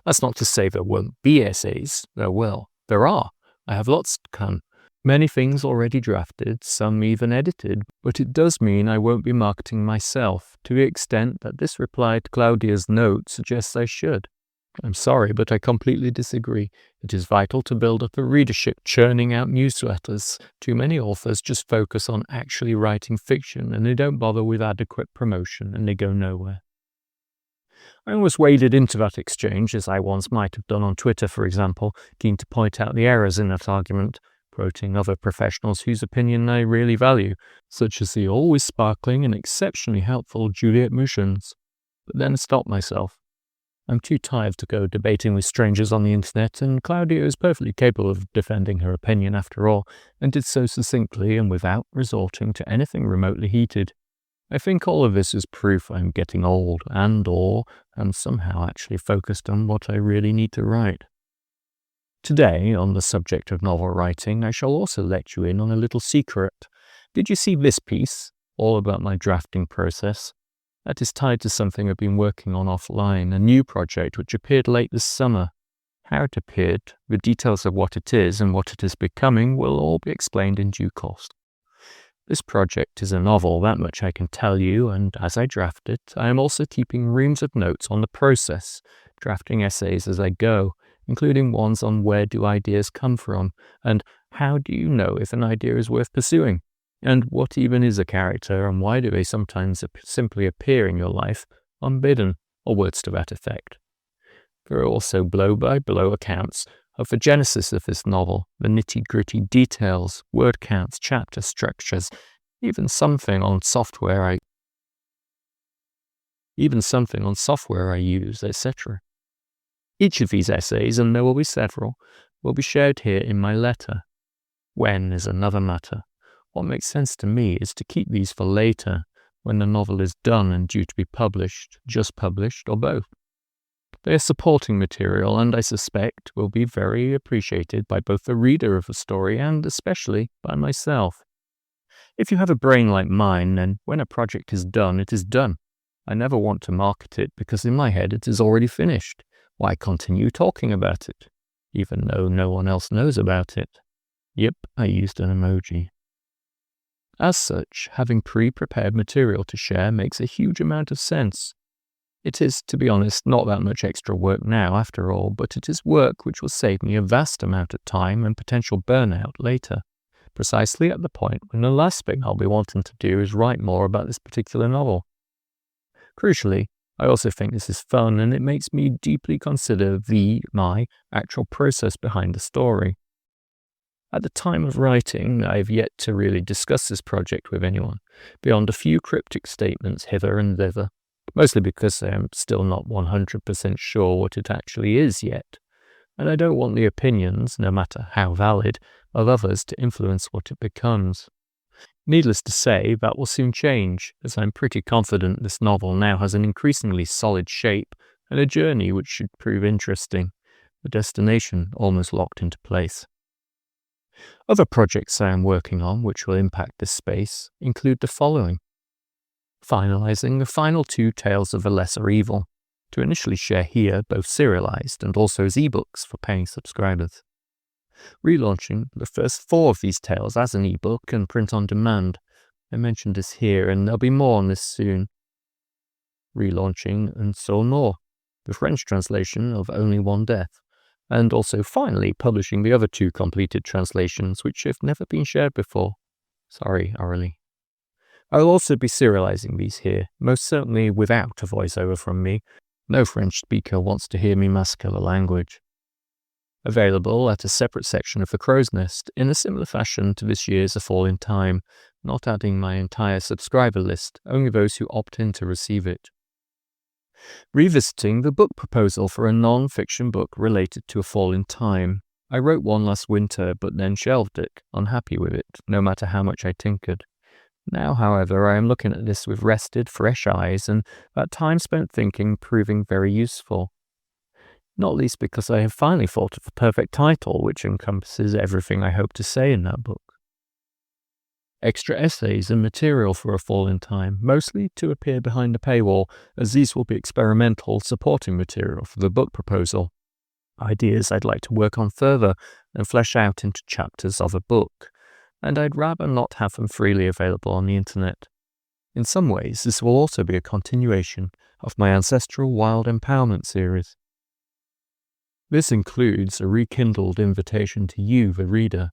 That's not to say there won't be essays. There will. There are. I have lots to come. Many things already drafted, some even edited, but it does mean I won't be marketing myself, to the extent that this reply to Claudia's note suggests I should. I'm sorry, but I completely disagree. It is vital to build up a readership churning out newsletters. Too many authors just focus on actually writing fiction, and they don't bother with adequate promotion, and they go nowhere. I almost waded into that exchange, as I once might have done on Twitter, for example, keen to point out the errors in that argument, quoting other professionals whose opinion I really value, such as the always sparkling and exceptionally helpful Juliet Mushins. But then I stopped myself. I'm too tired to go debating with strangers on the internet, and Claudia is perfectly capable of defending her opinion after all, and did so succinctly and without resorting to anything remotely heated. I think all of this is proof I'm getting old and/or am somehow actually focused on what I really need to write. Today, on the subject of novel writing, I shall also let you in on a little secret. Did you see this piece, all about my drafting process? That is tied to something I've been working on offline, a new project which appeared late this summer. How it appeared, the details of what it is and what it is becoming will all be explained in due course. This project is a novel, that much I can tell you, and as I draft it, I am also keeping reams of notes on the process, drafting essays as I go, including ones on where do ideas come from, and how do you know if an idea is worth pursuing, and what even is a character, and why do they sometimes simply appear in your life unbidden, or words to that effect. There are also blow-by-blow accounts of the genesis of this novel, the nitty-gritty details, word counts, chapter structures, even something on software I use, etc. Each of these essays, and there will be several, will be shared here in my letter. When is another matter. What makes sense to me is to keep these for later, when the novel is done and due to be published, just published, or both. They are supporting material, and I suspect will be very appreciated by both the reader of the story and especially by myself. If you have a brain like mine, then when a project is done, it is done. I never want to market it because in my head it is already finished. Why continue talking about it, even though no one else knows about it? Yep, I used an emoji. As such, having pre-prepared material to share makes a huge amount of sense. It is, to be honest, not that much extra work now after all, but it is work which will save me a vast amount of time and potential burnout later, precisely at the point when the last thing I'll be wanting to do is write more about this particular novel. Crucially, I also think this is fun, and it makes me deeply consider my actual process behind the story. At the time of writing, I have yet to really discuss this project with anyone, beyond a few cryptic statements hither and thither, mostly because I am still not 100% sure what it actually is yet, and I don't want the opinions, no matter how valid, of others to influence what it becomes. Needless to say, that will soon change, as I'm pretty confident this novel now has an increasingly solid shape and a journey which should prove interesting, the destination almost locked into place. Other projects I am working on which will impact this space include the following. Finalizing the final 2 Tales of the Lesser Evil, to initially share here both serialized and also as ebooks for paying subscribers. Relaunching the first 4 of these tales as an ebook and print on demand. I mentioned this here, and there'll be more on this soon. Relaunching Un Seul Mort, the French translation of Only One Death, and also finally publishing the other 2 completed translations which have never been shared before. Sorry, Aurelie. I'll also be serializing these here, most certainly without a voiceover from me. No French speaker wants to hear me massacre the language. available at a separate section of the Crow's Nest in a similar fashion to this year's A Fall in Time, not adding my entire subscriber list, only those who opt in to receive it. Revisiting the book proposal for a non-fiction book related to A Fall in Time. I wrote one last winter, but then shelved it, unhappy with it, no matter how much I tinkered. Now, however, I am looking at this with rested, fresh eyes, and that time spent thinking proving very useful. Not least because I have finally thought of the perfect title, which encompasses everything I hope to say in that book. Extra essays and material for A Fall in Time, mostly to appear behind a paywall, as these will be experimental supporting material for the book proposal. Ideas I'd like to work on further and flesh out into chapters of a book, and I'd rather not have them freely available on the internet. In some ways, this will also be a continuation of my ancestral Wild Empowerment series. This includes a rekindled invitation to you, the reader.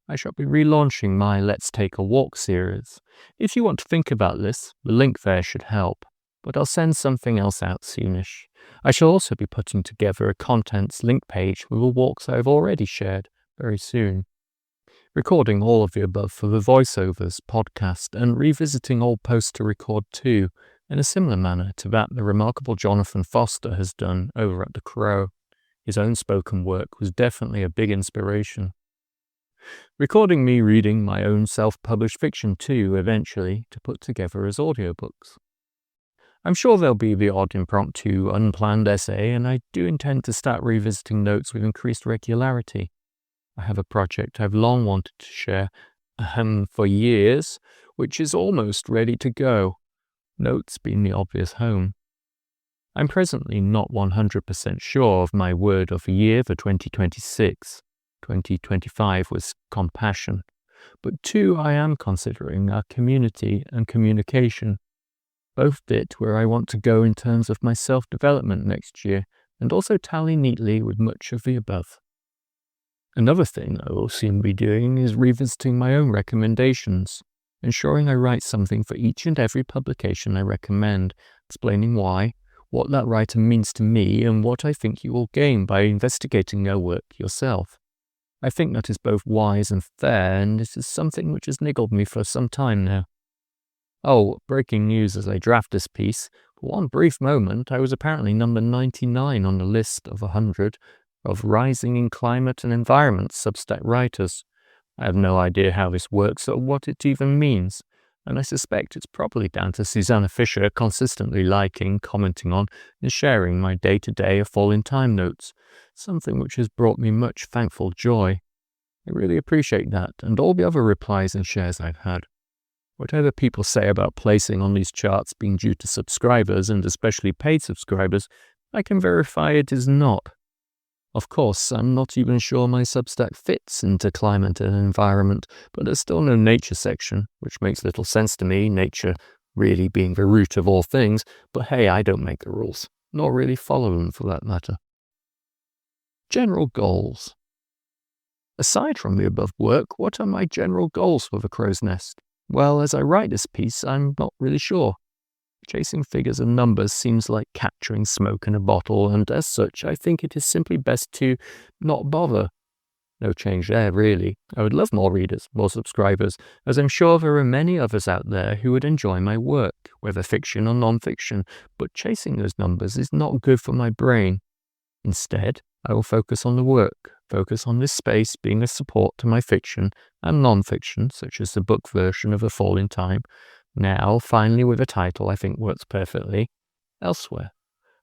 I shall be relaunching my Let's Take a Walk series. If you want to think about this, the link there should help, but I'll send something else out soonish. I shall also be putting together a contents link page with the walks I've already shared very soon. Recording all of the above for the voiceovers, podcast, and revisiting old posts to record too, in a similar manner to that the remarkable Jonathan Foster has done over at The Crow. His own spoken work was definitely a big inspiration. Recording me reading my own self-published fiction too, eventually, to put together as audiobooks. I'm sure there'll be the odd impromptu, unplanned essay, and I do intend to start revisiting notes with increased regularity. I have a project I've long wanted to share, for years, which is almost ready to go. Notes being the obvious home. I'm presently not 100% sure of my word of the year for 2026. 2025 was compassion. But two I am considering are community and communication. Both fit where I want to go in terms of my self-development next year, and also tally neatly with much of the above. Another thing I will soon be doing is revisiting my own recommendations, ensuring I write something for each and every publication I recommend, explaining why, what that writer means to me, and what I think you will gain by investigating their work yourself. I think that is both wise and fair, and it is something which has niggled me for some time now. Oh, breaking news as I draft this piece. For one brief moment, I was apparently number 99 on the list of 100 of rising in climate and environment Substack writers. I have no idea how this works or what it even means, and I suspect it's probably down to Susanna Fisher consistently liking, commenting on, and sharing my day-to-day A Fall in Time notes, something which has brought me much thankful joy. I really appreciate that, and all the other replies and shares I've had. Whatever people say about placing on these charts being due to subscribers, and especially paid subscribers, I can verify it is not. Of course, I'm not even sure my Substack fits into climate and environment, but there's still no nature section, which makes little sense to me, nature really being the root of all things, but hey, I don't make the rules, nor really follow them for that matter. General goals. Aside from the above work, what are my general goals for the Crow's Nest? Well, as I write this piece, I'm not really sure. Chasing figures and numbers seems like capturing smoke in a bottle, and as such, I think it is simply best to not bother. No change there, really. I would love more readers, more subscribers, as I'm sure there are many others out there who would enjoy my work, whether fiction or non-fiction, but chasing those numbers is not good for my brain. Instead, I will focus on the work, focus on this space being a support to my fiction and non-fiction, such as the book version of A Fall in Time, now, finally with a title I think works perfectly, elsewhere,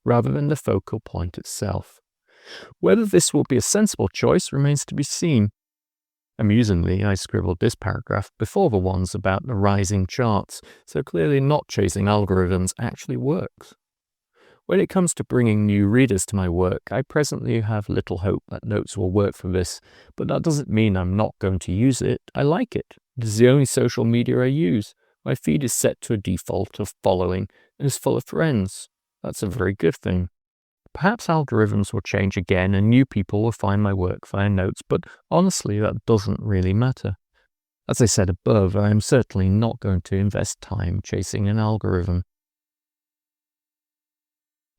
rather than the focal point itself. Whether this will be a sensible choice remains to be seen. Amusingly, I scribbled this paragraph before the ones about the rising charts, so clearly not chasing algorithms actually works. When it comes to bringing new readers to my work, I presently have little hope that notes will work for this, but that doesn't mean I'm not going to use it. I like it. It is the only social media I use. My feed is set to a default of following and is full of friends. That's a very good thing. Perhaps algorithms will change again and new people will find my work via notes, but honestly that doesn't really matter. As I said above, I am certainly not going to invest time chasing an algorithm.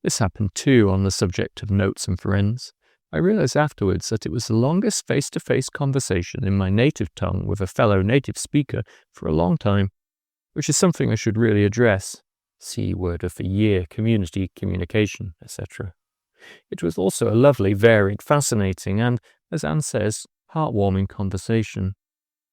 This happened too on the subject of notes and friends. I realized afterwards that it was the longest face-to-face conversation in my native tongue with a fellow native speaker for a long time, which is something I should really address. See word of the year, community, communication, etc. It was also a lovely, varied, fascinating, and, as Anne says, heartwarming conversation.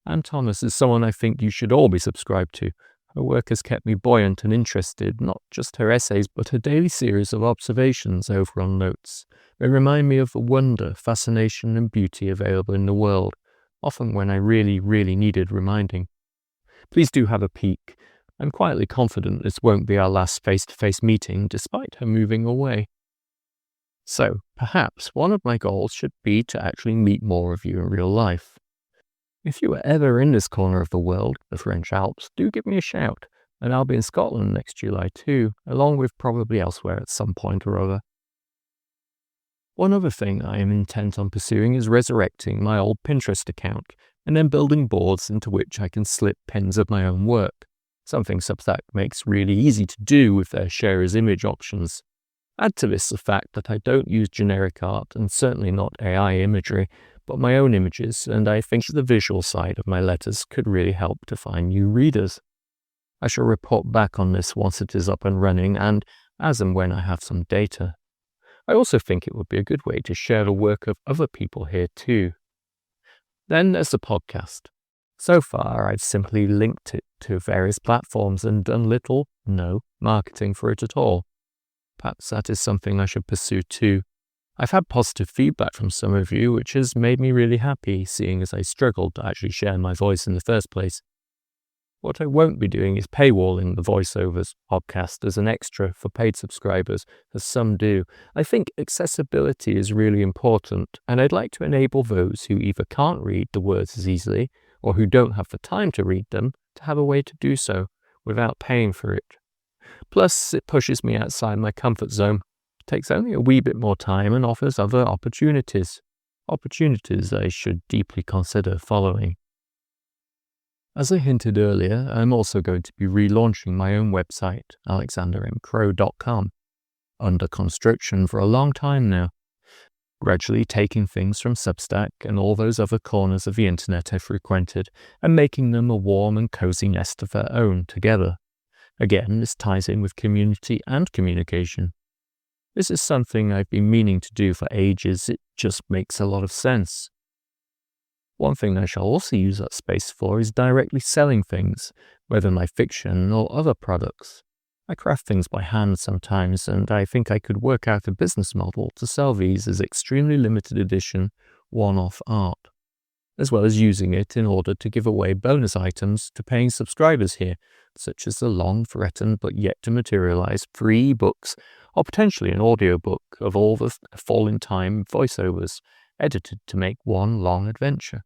Anne Thomas is someone I think you should all be subscribed to. Her work has kept me buoyant and interested, not just her essays, but her daily series of observations over on Notes. They remind me of the wonder, fascination, and beauty available in the world, often when I really, really needed reminding. Please do have a peek. I'm quietly confident this won't be our last face-to-face meeting, despite her moving away. So, perhaps one of my goals should be to actually meet more of you in real life. If you are ever in this corner of the world, the French Alps, do give me a shout, and I'll be in Scotland next July too, along with probably elsewhere at some point or other. One other thing I am intent on pursuing is resurrecting my old Pinterest account, and then building boards into which I can slip pins of my own work, something Substack makes really easy to do with their share as image options. Add to this the fact that I don't use generic art and certainly not AI imagery, but my own images, and I think the visual side of my letters could really help to find new readers. I shall report back on this once it is up and running and as and when I have some data. I also think it would be a good way to share the work of other people here too. Then there's the podcast. So far, I've simply linked it to various platforms and done little, no, marketing for it at all. Perhaps that is something I should pursue too. I've had positive feedback from some of you, which has made me really happy, seeing as I struggled to actually share my voice in the first place. What I won't be doing is paywalling the voiceovers podcast as an extra for paid subscribers, as some do. I think accessibility is really important, and I'd like to enable those who either can't read the words as easily, or who don't have the time to read them, to have a way to do so, without paying for it. Plus, it pushes me outside my comfort zone, takes only a wee bit more time, and offers other opportunities. Opportunities I should deeply consider following. As I hinted earlier, I'm also going to be relaunching my own website, alexandermcrow.com, under construction for a long time now, gradually taking things from Substack and all those other corners of the internet I frequented and making them a warm and cozy nest of their own together. Again, this ties in with community and communication. This is something I've been meaning to do for ages. It just makes a lot of sense. One thing I shall also use that space for is directly selling things, whether my fiction or other products. I craft things by hand sometimes, and I think I could work out a business model to sell these as extremely limited edition, one-off art, as well as using it in order to give away bonus items to paying subscribers here, such as the long-threatened but yet to materialize free books, or potentially an audiobook of all the fall-in-time voiceovers, edited to make one long adventure.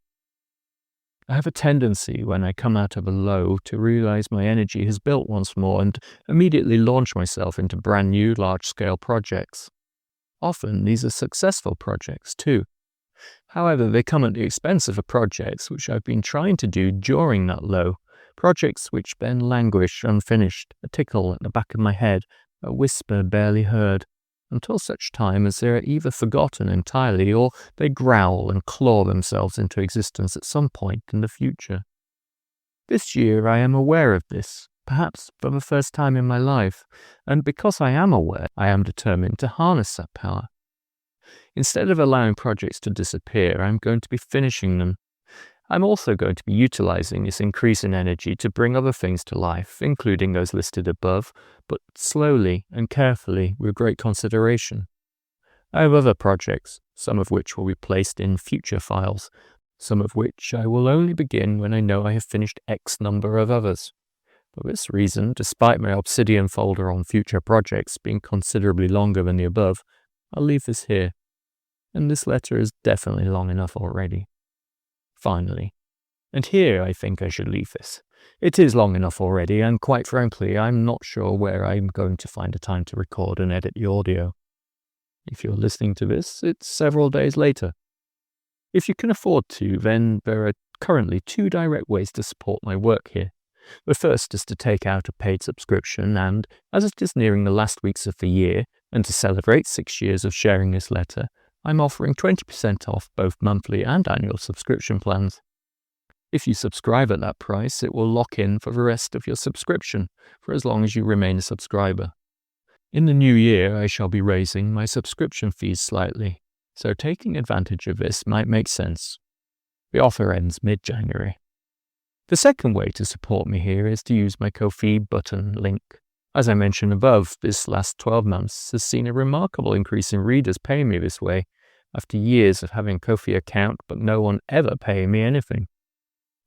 I have a tendency when I come out of a low to realize my energy has built once more and immediately launch myself into brand new large-scale projects. Often these are successful projects too. However, they come at the expense of the projects which I've been trying to do during that low, projects which then languish unfinished, a tickle at the back of my head, a whisper barely heard, until such time as they are either forgotten entirely or they growl and claw themselves into existence at some point in the future. This year I am aware of this, perhaps for the first time in my life, and because I am aware, I am determined to harness that power. Instead of allowing projects to disappear, I'm going to be finishing them. I'm also going to be utilizing this increase in energy to bring other things to life, including those listed above, but slowly and carefully with great consideration. I have other projects, some of which will be placed in future files, some of which I will only begin when I know I have finished X number of others. For this reason, despite my Obsidian folder on future projects being considerably longer than the above, I'll leave this here. And this letter is definitely long enough already. Finally, and here I think I should leave this. It is long enough already, and quite frankly, I'm not sure where I'm going to find the time to record and edit the audio. If you're listening to this, it's several days later. If you can afford to, then there are currently 2 direct ways to support my work here. The first is to take out a paid subscription, and as it is nearing the last weeks of the year, and to celebrate 6 years of sharing this letter, I'm offering 20% off both monthly and annual subscription plans. If you subscribe at that price, it will lock in for the rest of your subscription for as long as you remain a subscriber. In the new year, I shall be raising my subscription fees slightly, so taking advantage of this might make sense. The offer ends mid-January. The second way to support me here is to use my Ko-fi button link. As I mentioned above, this last 12 months has seen a remarkable increase in readers paying me this way, after years of having a Ko-fi account but no one ever paying me anything.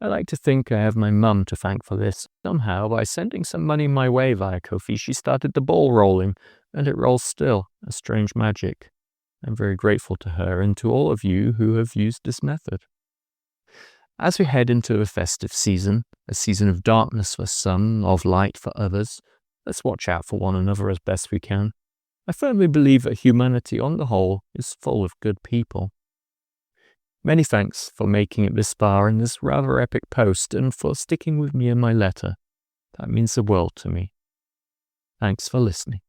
I like to think I have my mum to thank for this. Somehow, by sending some money my way via Ko-fi, she started the ball rolling, and it rolls still, a strange magic. I'm very grateful to her and to all of you who have used this method. As we head into the festive season, a season of darkness for some, of light for others, let's watch out for one another as best we can. I firmly believe that humanity on the whole is full of good people. Many thanks for making it this far in this rather epic post and for sticking with me in my letter. That means the world to me. Thanks for listening.